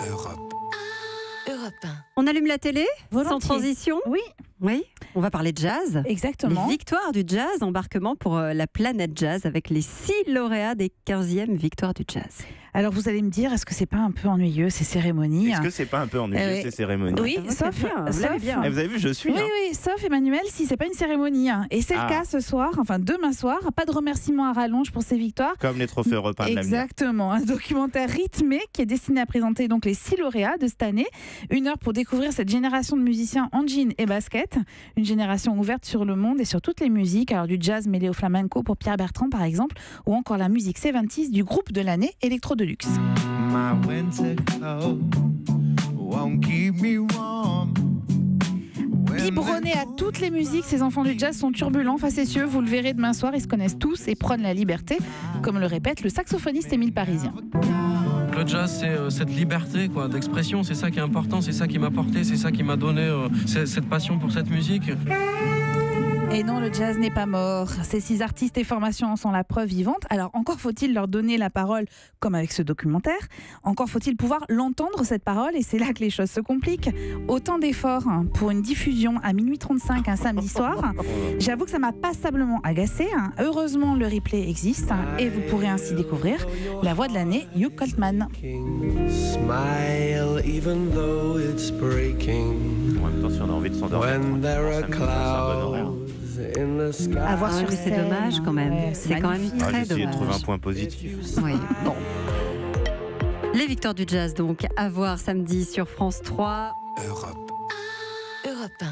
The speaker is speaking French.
Europe. Europe 1. On allume la télé sans Volontiers. transition. Oui, on va parler de jazz. Exactement. Les victoires du jazz, embarquement pour la planète jazz avec les 6 lauréats des 15e victoires du jazz. Alors vous allez me dire, est-ce que c'est pas un peu ennuyeux ces cérémonies? Est-ce que c'est pas un peu ennuyeux ces cérémonies? Oui, Vous sauf, bien, vous l'avez bien. Eh, vous avez vu, je suis. Oui, oui, sauf Emmanuel, si c'est pas une cérémonie. Et c'est le cas ce soir, enfin demain soir. Pas de remerciements à rallonge pour ces victoires. Comme les trophées européens de l'avenir. Exactement, un documentaire rythmé qui est destiné à présenter donc les 6 lauréats de cette année. 1 heure pour découvrir cette génération de musiciens en jean et basket. Une génération ouverte sur le monde et sur toutes les musiques. Alors du jazz mêlé au flamenco pour Pierre Bertrand par exemple, ou encore la musique 70s du groupe de l'année Electro Deluxe. My winter coat won't keep me warm. Biberonnés à toutes les musiques, ces enfants du jazz sont turbulents, facétieux. Vous le verrez demain soir, ils se connaissent tous et prônent la liberté, comme le répète le saxophoniste Émile Parisien. Le jazz, c'est cette liberté d'expression, c'est ça qui est important, c'est ça qui m'a porté, c'est ça qui m'a donné cette passion pour cette musique. Et non, le jazz n'est pas mort. Ces 6 artistes et formations en sont la preuve vivante. Alors, encore faut-il leur donner la parole, comme avec ce documentaire. Encore faut-il pouvoir l'entendre, cette parole, et c'est là que les choses se compliquent. Autant d'efforts pour une diffusion à minuit 35 un samedi soir. J'avoue que ça m'a passablement agacé. Heureusement, le replay existe, et vous pourrez ainsi découvrir la voix de l'année, Hugh Coltman. Smile even though it's breaking. En même temps, si on a envie de s'endormir, When there are c'est un bon horaire. clouds in the sky. À voir sur mais c'est scène. dommage quand même. Ouais, C'est quand même magnifique. très J'ai essayé de trouver un dommage. point positif. Oui. Bon. Les victoires du jazz, donc, à voir samedi sur France 3. Europe. Europe 1.